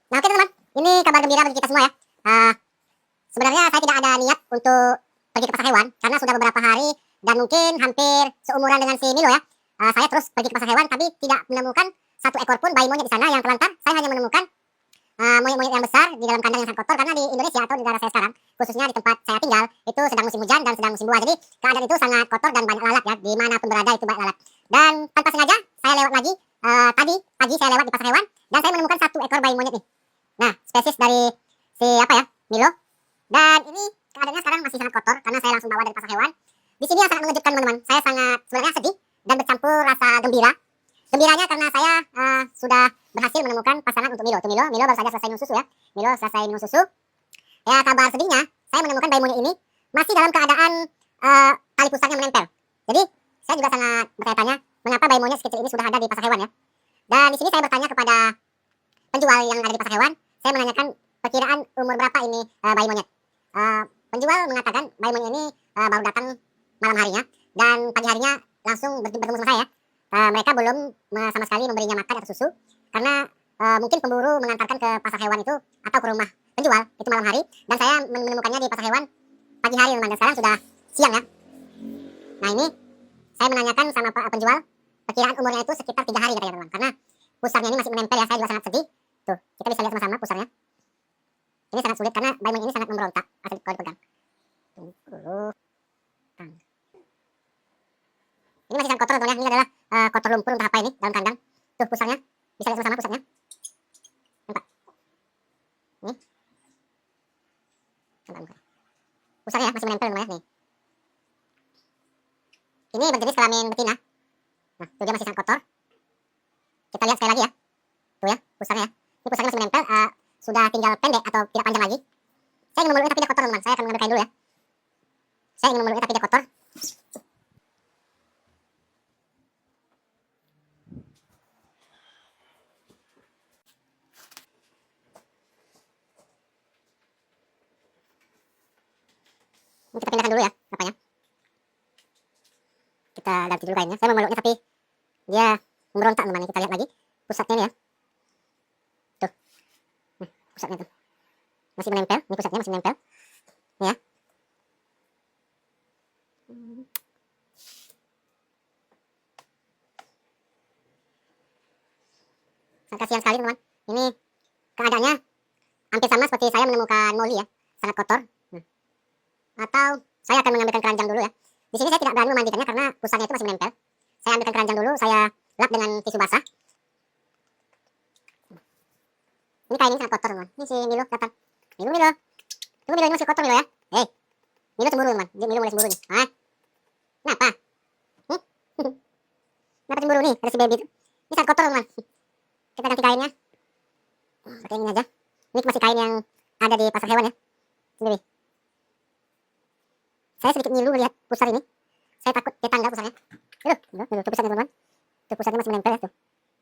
Nah oke teman-teman, ini kabar gembira bagi kita semua ya. Sebenarnya saya tidak ada niat untuk pergi ke pasar hewan karena sudah beberapa hari dan mungkin hampir seumuran dengan si Milo ya. Saya terus pergi ke pasar hewan tapi tidak menemukan satu ekor pun bayi monyet di sana. Yang terlantar saya hanya menemukan monyet-monyet yang besar di dalam kandang yang sangat kotor karena di Indonesia atau di negara saya sekarang, khususnya di tempat saya tinggal, itu sedang musim hujan dan sedang musim buah. Jadi keadaan itu sangat kotor dan banyak lalat ya, dimanapun berada itu banyak lalat. Dan tanpa sengaja saya lewat lagi, tadi pagi saya lewat di pasar hewan dan saya menemukan satu ekor bayi monyet nih. Nah, spesies dari si apa ya, Milo. Dan ini keadaannya sekarang masih sangat kotor karena saya langsung bawa dari pasar hewan. Di sini yang sangat mengejutkan teman-teman, saya sangat sebenarnya sedih dan bercampur rasa gembira. Gembiranya karena saya sudah berhasil menemukan pasangan untuk Milo. Milo baru saja selesai minum susu ya. Milo selesai minum susu. Ya kabar sedihnya, saya menemukan bayi monyet ini masih dalam keadaan tali pusarnya menempel. Jadi saya juga sangat bertanya-tanya mengapa bayi monyet sekecil ini sudah ada di pasar hewan ya. Dan di sini saya bertanya kepada penjual yang ada di pasar hewan. Saya menanyakan perkiraan umur berapa ini bayi monyet. Penjual mengatakan bayi monyet ini baru datang malam harinya dan pagi harinya langsung bertemu sama saya. Mereka belum sama sekali memberinya makan atau susu karena mungkin pemburu mengantarkan ke pasar hewan itu atau ke rumah penjual itu malam hari dan saya menemukannya di pasar hewan pagi hari teman-teman. Dan sekarang sudah siang ya. Nah ini saya menanyakan sama penjual perkiraan umurnya itu sekitar 3 hari katanya teman-teman, karena pusarnya ini masih menempel ya. Saya juga sangat sedih. Tuh kita bisa lihat sama-sama pusarnya. Ini sangat sulit karena bayi monyet ini sangat memberontak kalau dipegang. Ini masih sangat kotor teman-teman ya. Ini adalah kotor lumpur entah apa ini dalam kandang. Tuh pusarnya, bisa lihat sama-sama pusarnya. Nampak? Ini. Nampak. Pusarnya masih menempel teman-teman ya. Nih. Ini berjenis kelamin betina. Nah, tuh dia masih sangat kotor. Kita lihat sekali lagi ya. Tuh ya, pusarnya ya. Ini pusarnya masih menempel, sudah tinggal pendek atau tidak panjang lagi. Saya ingin memeluknya tapi dia kotor teman-teman. Saya akan mengambil kain dulu ya. Saya ingin memeluknya tapi dia kotor. Ini kita pindahkan dulu ya, bapaknya. Kita ganti dulu kainnya. Saya memeluknya tapi dia memberontak teman-teman. Kita lihat lagi pusatnya ini ya. Tuh. Nah, pusatnya tuh. Masih menempel. Ini pusatnya masih menempel. Ini ya. Sangat kasihan sekali teman-teman. Ini keadaannya hampir sama seperti saya menemukan Molly ya. Sangat kotor. Atau saya akan mengambilkan keranjang dulu ya. Di sini saya tidak berani memandikannya karena pusarnya itu masih menempel. Saya ambilkan keranjang dulu, saya lap dengan tisu basah. Ini kain ini sangat kotor teman. Ini si Milo datang. Milo. Tunggu Milo, ini masih kotor Milo ya. Hei, Milo cemburu teman. Milo mulai cemburu nih. Hah? Kenapa? Kenapa cemburu nih? Ada si baby itu. Ini sangat kotor teman. Kita ganti kainnya. Pakai ini aja. Ini masih kain yang ada di pasar hewan ya. Sini. Saya sedikit ngilu melihat pusar ini. Saya takut dia tanggal pusarnya. Tuh pusarnya teman-teman. Tuh pusarnya masih menempel ya tuh.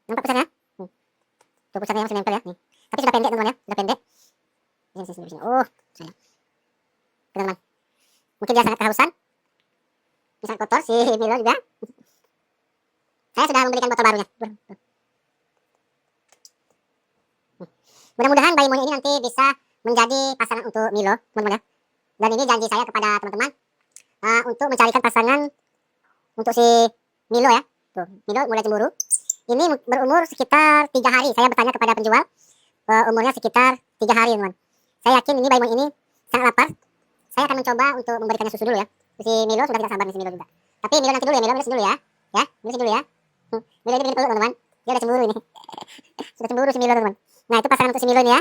Nampak pusarnya? Tuh pusarnya masih menempel ya. Nih. Tapi sudah pendek teman-teman ya. Sudah pendek. Sini. Oh, saya. Teman-teman. Mungkin dia sangat kehausan. Ini sangat kotor si Milo juga. Saya sudah membelikan botol barunya. Mudah-mudahan bayi monyet ini nanti bisa menjadi pasangan untuk Milo, teman-teman ya. Dan ini janji saya kepada teman-teman untuk mencarikan pasangan untuk si Milo ya. Tuh, Milo mulai cemburu. Ini berumur sekitar 3 hari. Saya bertanya kepada penjual, umurnya sekitar 3 hari, teman. Saya yakin ini bayi monyet ini sangat lapar. Saya akan mencoba untuk memberikannya susu dulu ya. Si Milo sudah tidak sabar nih si Milo juga. Tapi Milo nanti dulu ya, Milo dulu ya. Ya, Milo dulu ya. Milo ini peluk teman-teman. Dia udah cemburu ini. Sudah cemburu si Milo teman-teman. Nah, itu pasangan untuk si Milo ini ya.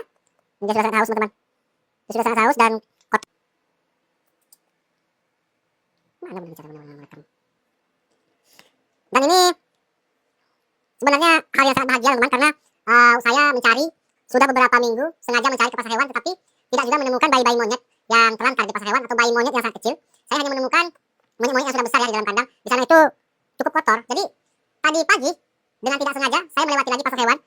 Dia sudah sangat haus teman-teman. Dia sudah sangat haus dan kotor. Mana boleh bicara merekam. Dan ini sebenarnya hal yang sangat bahagia teman-teman karena saya mencari sudah beberapa minggu sengaja mencari ke pasar hewan tetapi tidak juga menemukan bayi-bayi monyet yang terlantar di pasar hewan atau bayi monyet yang sangat kecil. Saya hanya menemukan monyet-monyet yang sudah besar ya di dalam kandang. Di sana itu cukup kotor. Jadi tadi pagi dengan tidak sengaja saya melewati lagi pasar hewan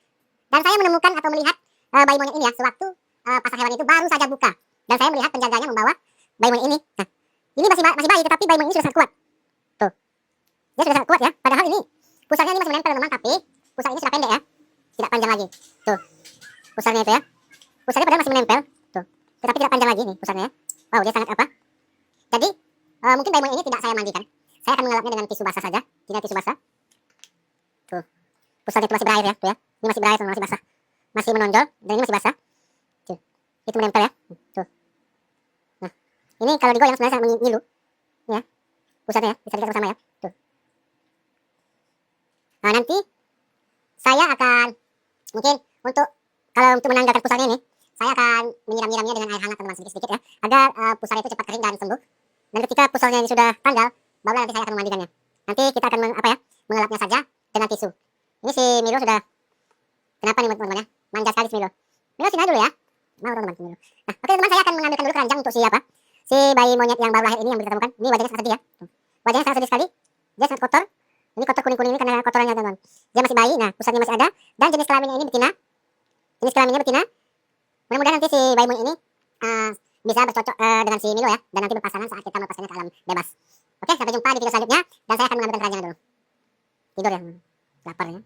dan saya menemukan atau melihat bayi monyet ini ya sewaktu pasar hewan itu baru saja buka dan saya melihat penjaganya membawa bayi monyet ini. Nah, ini masih bayi tetapi bayi monyet ini sudah sangat kuat. Tuh. Dia sudah sangat kuat ya. Padahal ini pusarnya ini masih menempel teman-teman tapi pusar ini sudah pendek ya. Tidak panjang lagi. Tuh. Pusarnya itu ya. pusarnya padahal masih menempel. Tuh. Tetapi tidak panjang lagi nih pusarnya ya. Wow, dia sangat apa? Jadi, mungkin bayi monyet ini tidak saya mandikan. Saya akan mengelapnya dengan tisu basah saja. Ini tisu basah. Tuh. Pusarnya itu masih berair ya, tuh ya. Ini masih berair, masih basah. Masih menonjol dan ini masih basah. Tuh. Itu menempel ya. Tuh. Nah, ini kalau digoyang sebenarnya sangat mengilu. Ya. Pusarnya ya, bisa dilihat bersama ya. Tuh. Nah, nanti saya akan mungkin kalau untuk menanggalkan pusarnya ini, saya akan menyiram-nyiramnya dengan air hangat teman-teman sedikit-sedikit ya, agar pusar itu cepat kering dan sembuh. Dan ketika pusarnya ini sudah tanggal, barulah nanti saya akan memandikannya. Nanti kita akan mengelapnya saja dengan tisu. Ini si Milo sudah, kenapa nih teman-teman ya? Manja sekali si Milo. Milo sini dulu ya. Mau teman-teman si Milo. Nah, oke teman-teman, saya akan mengambilkan dulu keranjang untuk si bayi monyet yang baru lahir ini yang kita temukan. Ini wajahnya sangat sedih ya. Wajahnya sangat sedih sekali. Dia sangat kotor. Ini kotor kuning-kuning ini karena kotorannya teman-teman. Dia masih bayi, nah pusatnya masih ada. Dan jenis kelaminnya ini betina. Jenis kelaminnya betina. Mudah-mudahan nanti si bayi monyet ini bisa bercocok dengan si Milo ya. Dan nanti berpasangan saat kita melepaskannya ke alam bebas. Oke, sampai jumpa di video selanjutnya. Dan saya akan mengambilkan keranjangnya dulu. Tidur ya. Lapar ya.